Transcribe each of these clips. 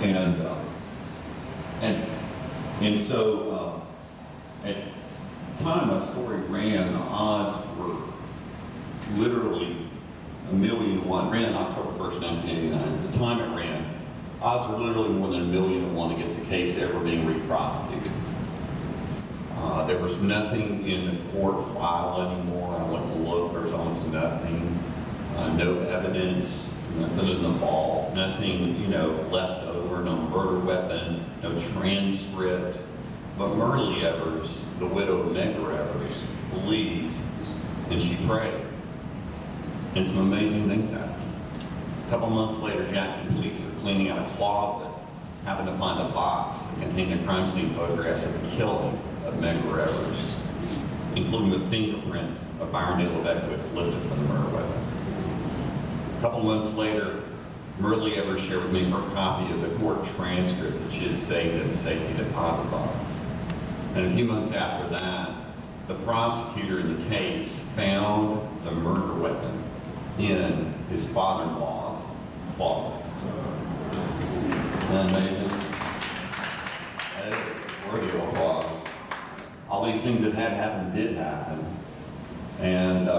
And and so at the time my story ran, the odds were literally 1,000,000 to 1. Ran on October 1st, 1989. At the time it ran, odds were literally more than 1,000,000 to 1 against the case ever being reprosecuted. There was nothing in the court file anymore. I went and looked, there was almost nothing. No evidence, nothing in the vault, nothing, left over, no murder weapon, no transcript. But Myrlie Evers, the widow of Medgar Evers, believed, and she prayed. And some amazing things happened. A couple months later, Jackson police are cleaning out a closet, happened to find a box containing crime scene photographs of the killing of Medgar Evers, including the fingerprint of Byron D. LeBeckwith lifted from the murder weapon. A couple months later, Myrlie Evers shared with me her copy of the court transcript that she had saved in a safety deposit box. And a few months after that, the prosecutor in the case found the murder weapon in his father-in-law's closet. Isn't that amazing? That is worthy of applause. All these things that had happened did happen. And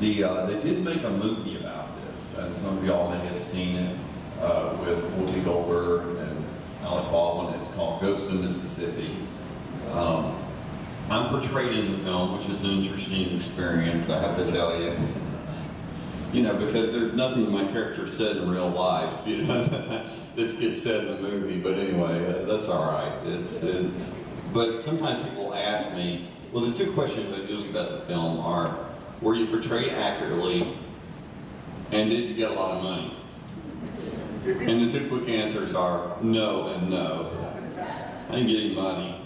they did make a movie about this, and some of y'all may have seen it with Whoopi Goldberg and Alec Baldwin. It's called Ghost in Mississippi. I'm portrayed in the film, which is an interesting experience, I have to tell you. Because there's nothing my character said in real life, that gets said in the movie. But anyway, that's all right. But sometimes people ask me, well, there's two questions I do about the film are, were you portrayed accurately, and did you get a lot of money? And the two quick answers are no and no. I didn't get any money.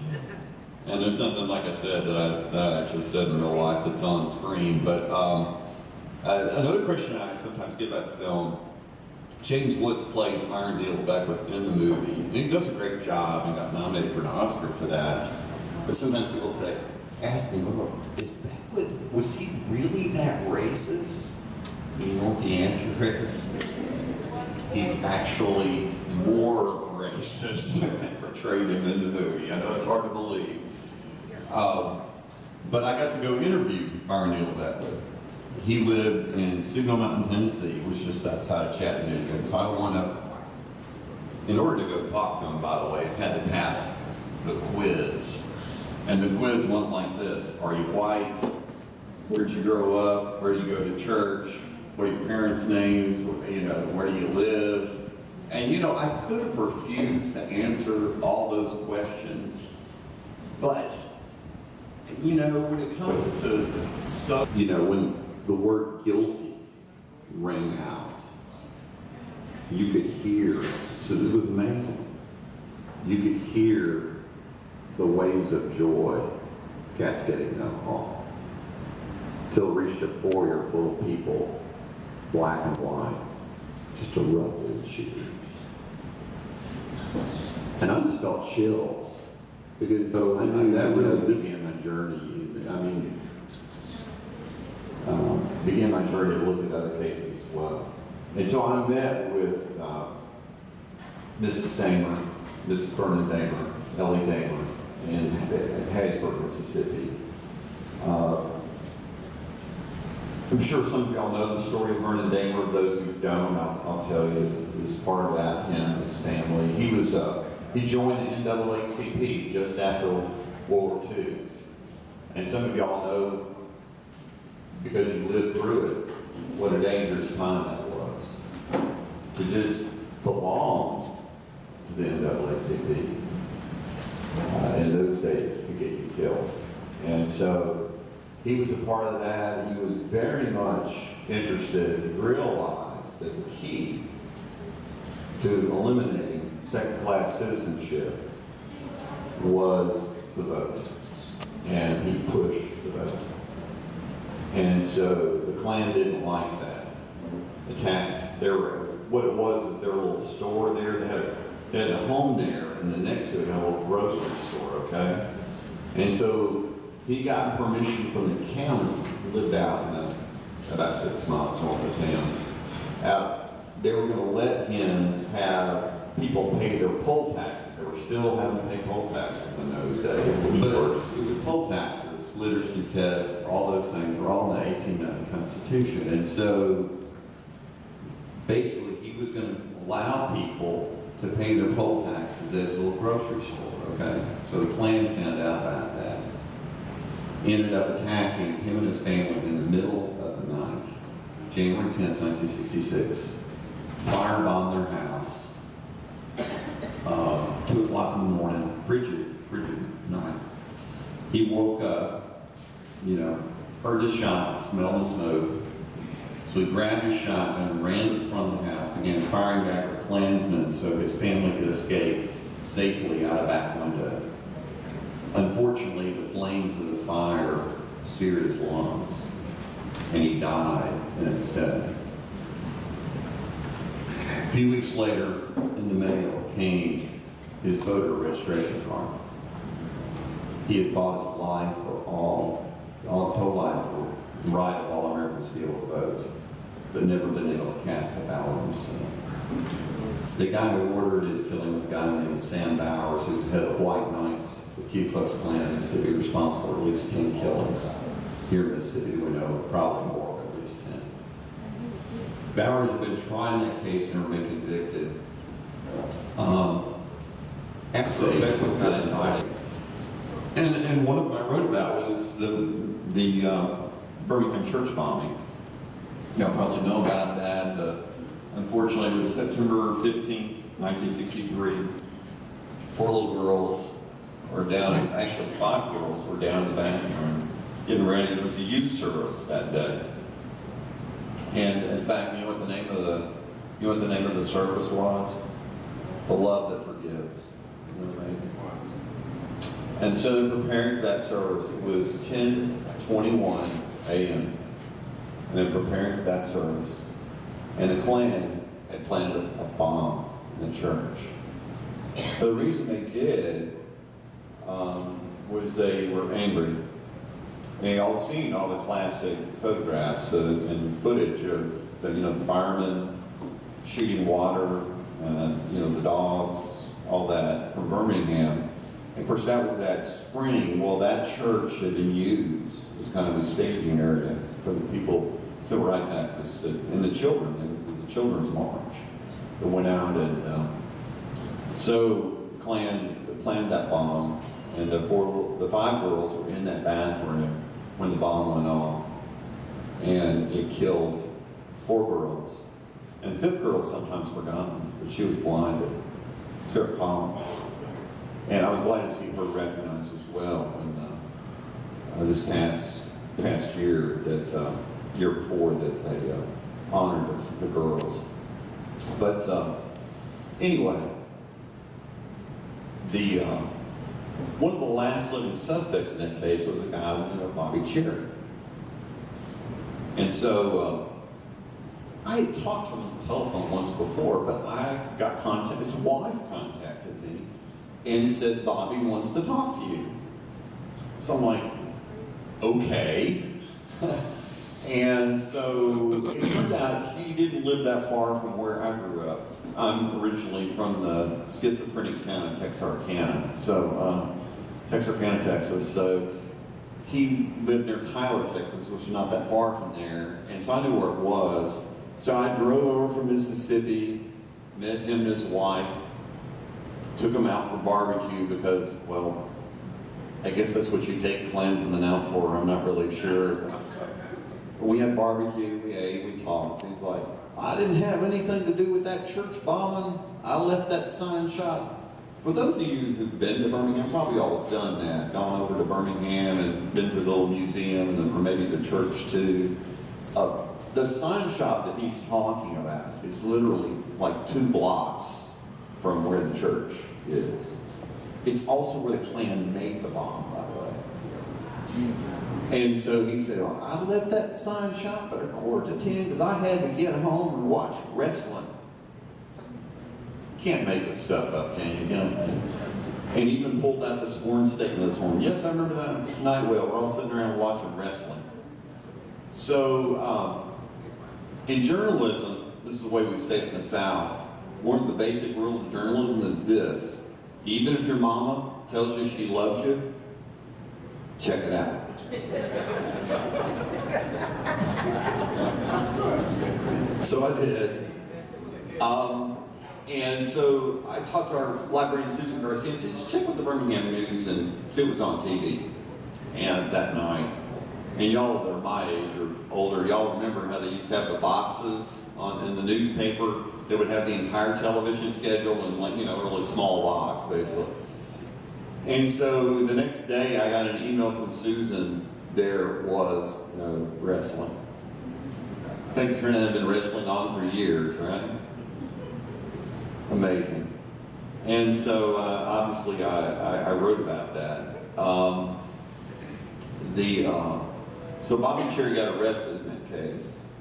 And there's nothing, like I said, that I actually said in real life that's on screen. But another question I sometimes get about the film, James Woods plays Byron D. LeBeckwith in the movie. And he does a great job and got nominated for an Oscar for that. But sometimes people ask me, well, is Beckwith, was he really that racist? You know what the answer is? He's actually more racist than they portrayed him in the movie. I know it's hard to believe. But I got to go interview Byron D. LeBeckwith. He lived in Signal Mountain, Tennessee, which is just outside of Chattanooga. And so I wound up, in order to go talk to him, by the way, I had to pass the quiz. And the quiz went like this: are you white? Where'd you grow up? Where do you go to church? What are your parents' names? Where do you live? And I could have refused to answer all those questions, but when it comes to when the word guilty rang out, you could hear. So it was amazing. You could hear the waves of joy cascading down the hall, till it reached a foyer full of people, black and white, just erupted in cheers. And I just felt chills, because I knew that really began my journey. Began my journey to look at other cases as well. And so I met with Mrs. Damer, Mrs. Vernon Damer, Ellie Damer, in Hattiesburg, Mississippi. I'm sure some of y'all know the story of Vernon Damer. Those who don't, I'll tell you this part about him and his family. He joined the NAACP just after World War II. And some of y'all know, because you lived through it, what a dangerous time that was. To just belong to the NAACP in those days could get you killed. And so he was a part of that. He was very much interested, realized that the key to eliminating second-class citizenship was the vote. And he pushed the vote. And so the Klan didn't like that. Attacked what it was is their little store there. They had a home there, and then next to it had a little grocery store, okay? And so he got permission from the county. He lived out in about 6 miles north of town. they were going to let him have people pay their poll taxes. They were still having to pay poll taxes in those days. But it was poll taxes, literacy tests, all those things were all in the 1890 Constitution. And so basically he was going to allow people to pay their poll taxes at his little grocery store, okay? So the Klan found out about that. Ended up attacking him and his family in the middle of the night, January 10th, 1966. Firebombed their house. 2 o'clock in the morning, frigid night. He woke up, heard the shot, smelled the smoke. So he grabbed his shotgun and ran to the front of the house, began firing back at the Klansmen so his family could escape safely out a back window. Unfortunately, the flames of the fire seared his lungs, and he died in its stead. A few weeks later, in the mail came his voter registration card. He had fought his life for all his whole life for the right of all Americans to be able to vote, but never been able to cast a ballot himself. The guy who ordered his killing was a guy named Sam Bowers, who's head of White Knights, the Ku Klux Klan in Mississippi, responsible for at least 10 killings. Here in Mississippi, we know probably more, at least 10. Bowers had been tried in that case and never been convicted. And one of them I wrote about was the Birmingham church bombing. Y'all probably know about that. Unfortunately, it was September 15th, 1963. 4 little girls were down, actually 5 girls were down in the bathroom getting ready. There was a youth service that day. And in fact, you know what the name of the service was? The Love That Forgives. Isn't that amazing? And so they're preparing for that service. It was 10:21 a.m. And they're preparing for that service. And the Klan had planted a bomb in the church. The reason they did was they were angry. They all seen all the classic photographs and footage of the firemen shooting water, the dogs, all that from Birmingham. And of course, that was that spring. Well, that church had been used as kind of a staging area for the people, civil rights activists, and the children. It was a children's march that went out, and so the Klan planted that bomb, and the 5 girls were in that bathroom when the bomb went off, and it killed 4 girls. And the 5th girl is sometimes forgotten, but she was blinded. Sarah Collins. And I was glad to see her recognized as well when this past year, year before, that they honored the girls. But anyway, one of the last living suspects in that case was a guy named Bobby Cherry. And so I had talked to him on the telephone once before, but I got contact. His wife contacted me and said, Bobby wants to talk to you. So I'm like, okay. And so it turned out he didn't live that far from where I grew up. I'm originally from the schizophrenic town of Texarkana, Texarkana, Texas. So he lived near Tyler, Texas, which is not that far from there. And so I knew where it was. So I drove over from Mississippi, met him and his wife, took them out for barbecue because, well, I guess that's what you take Klansmen out for. I'm not really sure. We had barbecue, we ate, we talked. He's like, I didn't have anything to do with that church bombing. I left that sign shop. For those of you who've been to Birmingham, probably all have done that, gone over to Birmingham and been to the little museum, or maybe the church too. The sign shop that he's talking about is literally like 2 blocks from where the church is. It's also where the Klan made the bomb, by the way. And so he said, well, I left that sign shop at 9:45 because I had to get home and watch wrestling. Can't make this stuff up, can you? And he even pulled out the sworn statement this morning. Yes, I remember that night well. We're all sitting around watching wrestling. So in journalism, this is the way we say it in the South. One of the basic rules of journalism is this: even if your mama tells you she loves you, check it out. So I did. And so I talked to our librarian, Susan Garcia, and said, just check with the Birmingham News and see what was on TV. And that night, and y'all that are my age or older, y'all remember how they used to have the boxes in the newspaper that would have the entire television schedule in, like, you know, a really small box, basically. And so the next day I got an email from Susan. There was no wrestling. I think Trina had been wrestling on for years, right? Amazing. And so obviously I wrote about that. So Bobby Cherry got arrested in that case.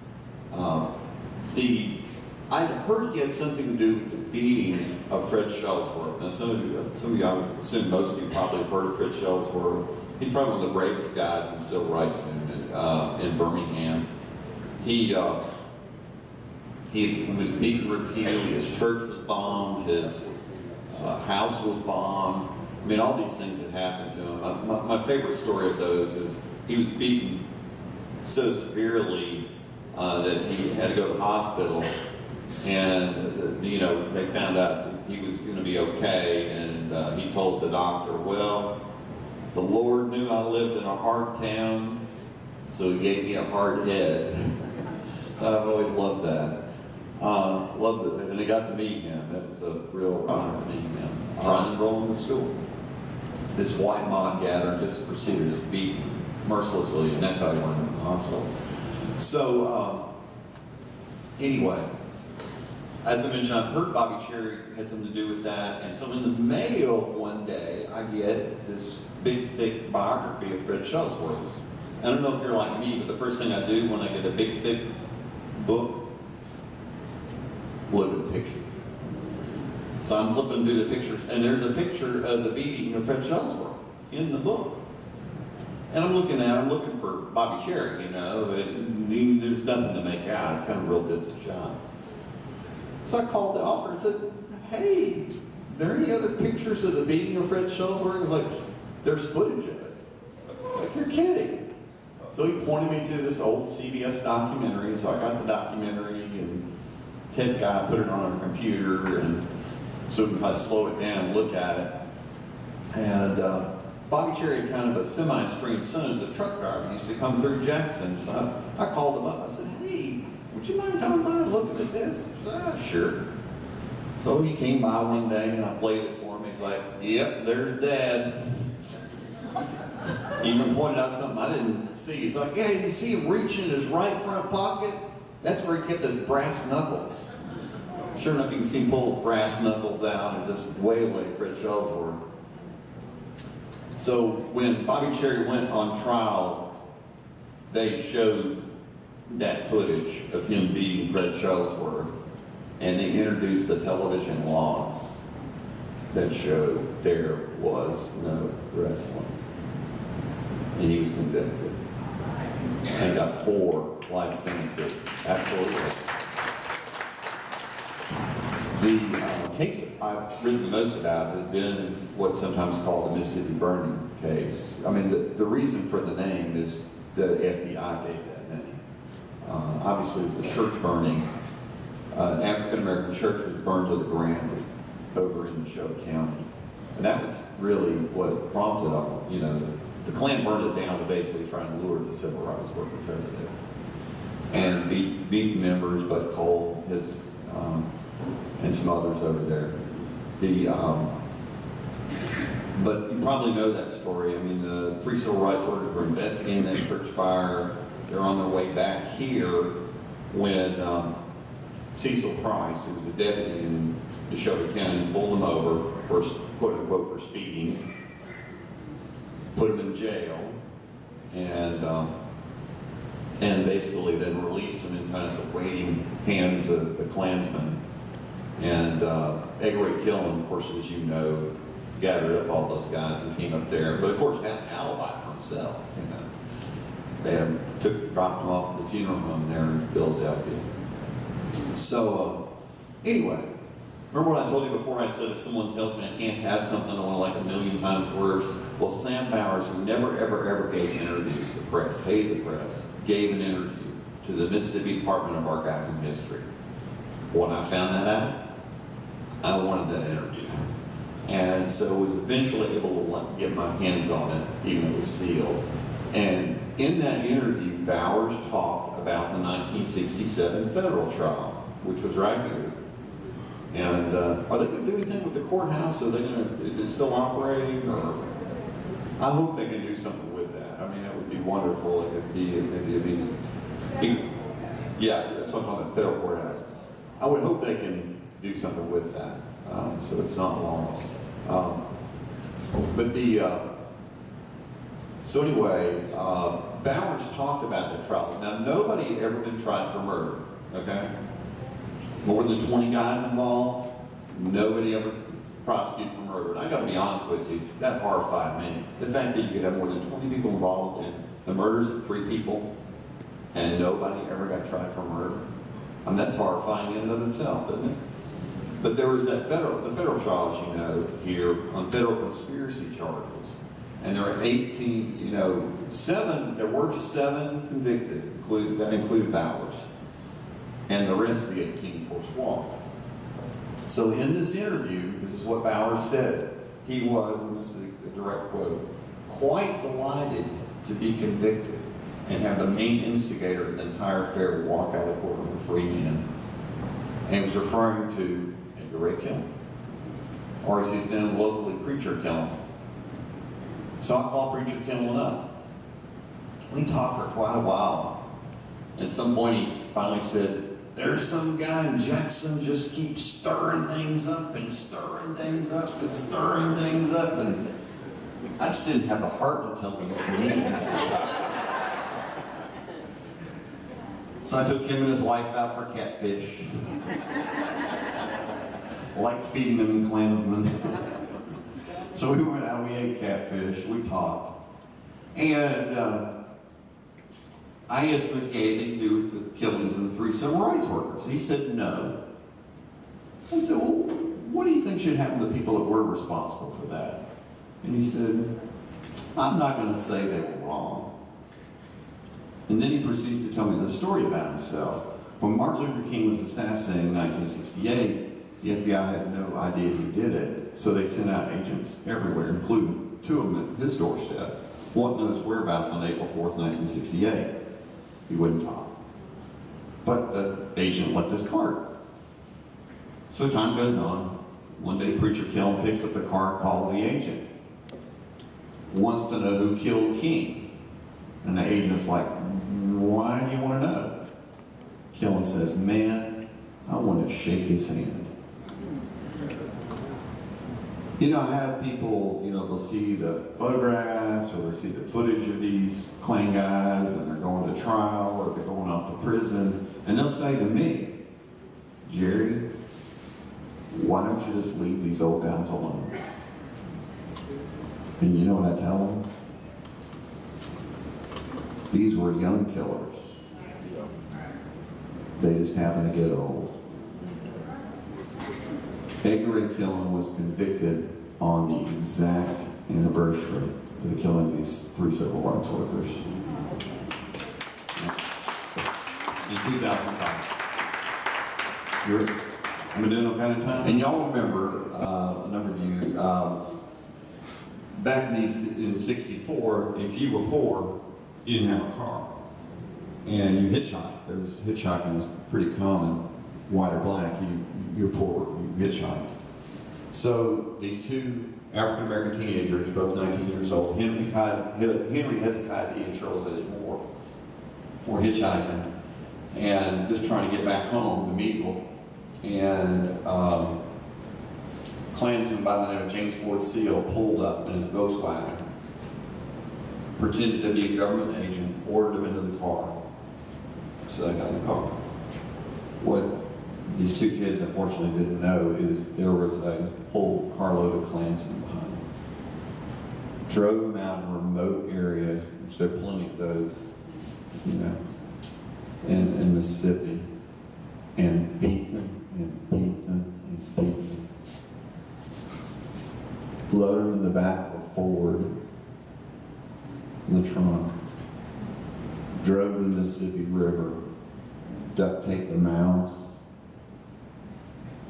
I'd heard he had something to do with the beating of Fred Shellsworth. Now some of you, I would assume most of you probably have heard of Fred Shellsworth. He's probably one of the bravest guys in the civil rights movement in Birmingham. He was beaten repeatedly. His church was bombed. His house was bombed. I mean, all these things had happened to him. My favorite story of those is he was beaten so severely that he had to go to the hospital, and you know, they found out he was going to be okay, and he told the doctor, well, the Lord knew I lived in a hard town, so he gave me a hard head. So I've always loved that. Loved it, and I got to meet him. It was a real honor to meet him. Trying to enroll in the school. This white mob gathering just proceeded to beat him mercilessly, and that's how he went into the hospital. So, anyway, as I mentioned, I've heard Bobby Cherry had something to do with that, and so in the mail one day, I get this big, thick biography of Fred Shellsworth. I don't know if you're like me, but the first thing I do when I get a big, thick book, look at the picture. So I'm flipping through the pictures, and there's a picture of the beating of Fred Shellsworth in the book. And I'm looking for Bobby Cherry, you know, and there's nothing to make out. It's kind of a real distant shot. So I called the office and said, hey, are there any other pictures of the beating of Fred Shellsworth? It's like, there's footage of it. Like, you're kidding. So he pointed me to this old CBS documentary, so I got the documentary, and Ted Guy put it on a computer, and so if I slow it down and look at it. And Bobby Cherry had kind of a semi-stream son as a truck driver. He used to come through Jackson. So I called him up. I said, hey, would you mind coming by and looking at this? He said, sure. So he came by one day and I played it for him. He's like, yep, there's Dad. He even pointed out something I didn't see. He's like, yeah, you see him reaching in his right front pocket? That's where he kept his brass knuckles. Sure enough, you can see him pull his brass knuckles out and just waylay Fred Shellsworth. So when Bobby Cherry went on trial, they showed that footage of him beating Fred Shellsworth, and they introduced the television laws that showed there was no wrestling. And he was convicted and got 4 life sentences. Absolutely. The case I've written the most about has been what's sometimes called the Mississippi Burning case. I mean, the reason for the name is the FBI gave that name. Obviously, the church burning, an African-American church was burned to the ground over in Neshoba County. And that was really what prompted, you know, the Klan burned it down to basically try and lure the civil rights workers over there. And beat members, Bud Cole, his, and some others over there. But you probably know that story. I mean, the 3 civil rights workers were investigating that church fire. They're on their way back here when Cecil Price, who was a deputy in Neshoba County, pulled them over for, quote unquote, for speeding, put them in jail, and basically then released them in kind of the waiting hands of the Klansmen. And Edgar Ray Killen, of course, as you know, gathered up all those guys and came up there, but of course had an alibi for himself, you know. They dropped him off at the funeral home there in Philadelphia. So, anyway, remember what I told you before? I said if someone tells me I can't have something, I want to like a million times worse. Well, Sam Bowers, who never, ever, ever gave interviews to the press, hated the press, gave an interview to the Mississippi Department of Archives and History. When I found that out, I wanted that interview. And so I was eventually able to get my hands on it, even though it was sealed. And in that interview, Bowers talked about the 1967 federal trial, which was right here. And are they going to do anything with the courthouse? Are they going to, is it still operating? Or I hope they can do something with that. I mean, that would be wonderful. It could be, yeah, that's what I'm talking about, federal courthouse. I would hope they can do something with that, so it's not lost. So anyway, Bowers talked about the trial. Now, nobody had ever been tried for murder, okay? More than 20 guys involved, nobody ever prosecuted for murder. And I gotta be honest with you, that horrified me. The fact that you could have more than 20 people involved in the murders of 3 people and nobody ever got tried for murder. I mean, that's horrifying in and of itself, isn't it? But there was that the federal trial, as you know, here on federal conspiracy charges. And there were 18, you know, there were 7 convicted, that included Bowers. And the rest of the 18 forswore. So in this interview, this is what Bowers said. He was, and this is a direct quote, quite delighted to be convicted and have the main instigator of the entire affair walk out of the courtroom a free man. And he was referring to Edgar Ray Killen, or as he's known locally, Preacher Killen. So I called Preacher Killen up. We talked for quite a while. At some point he finally said, there's some guy in Jackson just keeps stirring things up and stirring things up and stirring things up, and I just didn't have the heart to tell him what he needed. So I took him and his wife out for catfish. Like feeding them in Klansmen. So we went out, we ate catfish, we talked. And I asked him if he had anything to do with the killings of the 3 civil rights workers. He said no. I said, well, what do you think should happen to the people that were responsible for that? And he said, I'm not going to say they were wrong. And then he proceeds to tell me the story about himself. When Martin Luther King was assassinated in 1968, the FBI had no idea who did it. So they sent out agents everywhere, including 2 of them at his doorstep. One knows whereabouts on April 4th, 1968. He wouldn't talk. But the agent left his card. So time goes on. One day, Preacher Killen picks up the card, calls the agent. Wants to know who killed King. And the agent's like, why do you want to know? Killen says, man, I want to shake his hand. You know, I have people, you know, they'll see the photographs or they see the footage of these Klan guys and they're going to trial or they're going off to prison, and they'll say to me, Jerry, why don't you just leave these old guys alone? And you know what I tell them? These were young killers. They just happen to get old. Edgar Ray Killen was convicted on the exact anniversary of the killings of these 3 civil rights workers. In 2005. Am I doing okay in time? And y'all remember, a number of you, back in 64, if you were poor, you didn't have a car. And you hitchhiked. Hitchhiking was pretty common, white or black. You're poor, you hitchhiked. So these 2 African-American teenagers, both 19 years old, Henry Hezekiah D. and Charles Eddie Moore, were hitchhiking and just trying to get back home to Meadville. And Klansman by the name of James Floyd Seal pulled up in his Volkswagen, pretended to be a government agent, ordered him into the car. So they got in the car. What these 2 kids unfortunately didn't know is there was a whole carload of Klansmen behind them. Drove them out in a remote area, which there are plenty of those, you know, in Mississippi. and beat them and beat them and beat them. Load them in the back of a Ford, in the trunk, drove to the Mississippi River, duct taped their mouths,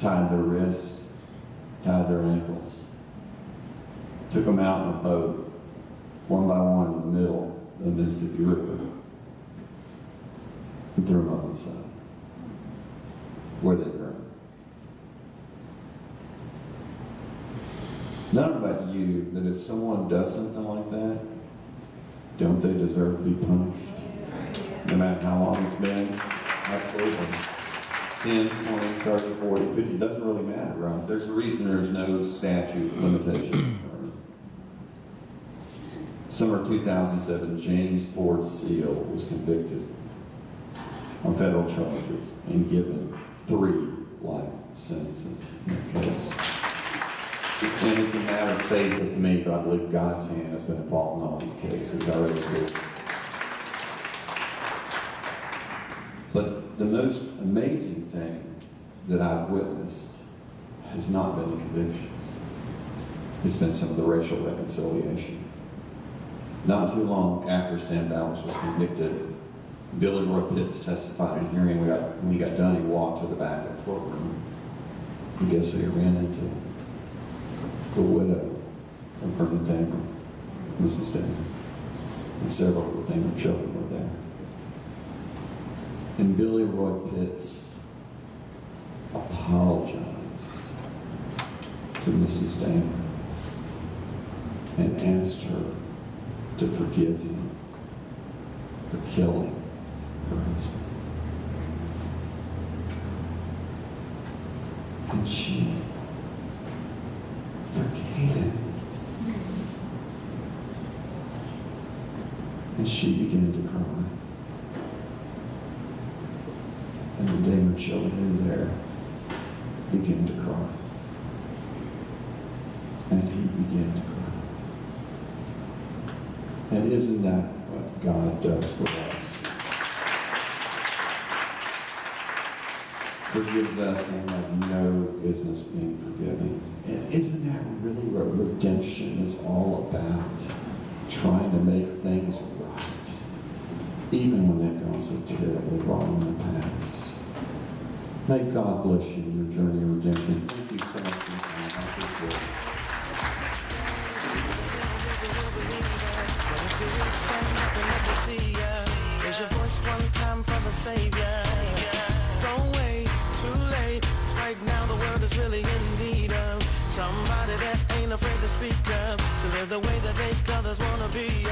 tied their wrists, tied their ankles, took them out in a boat, one by one in the middle of the Mississippi River, and threw them up on the side, where they burned. Not about you, that if someone does something like that, don't they deserve to be punished? No matter how long it's been? Absolutely. 10, 20, 30, 40, 50, it doesn't really matter, right? There's a reason there's no statute of limitation. Summer 2007, James Ford Seal was convicted on federal charges and given 3 life sentences in that case. And it's a matter of faith with me, but I believe God's hand has been involved in all these cases. I really do. But the most amazing thing that I've witnessed has not been the convictions. It's been some of the racial reconciliation. Not too long after Sam Bowers was convicted, Billy Roy Pitts testified in a hearing. When he got done, he walked to the back of the courtroom. And guess who he ran into? The widow of Vernon Damer, Mrs. Damer, and several of the Damer children were there. And Billy Roy Pitts apologized to Mrs. Damer and asked her to forgive him for killing her husband. And she forgave him. And she began to cry. And the Damer children who were there began to cry. And he began to cry. And isn't that what God does for us? Forgives us and we have no business being forgiven. And isn't that really what redemption is all about? Trying to make things right, even when they've gone so terribly wrong in the past. May God bless you in your journey of redemption. Thank you so much for your time. I appreciate it. Raise your voice one time for the Savior. Don't wait, too late. Right now the world is really in need of somebody that ain't afraid to speak up, to live the way that they others wanna be.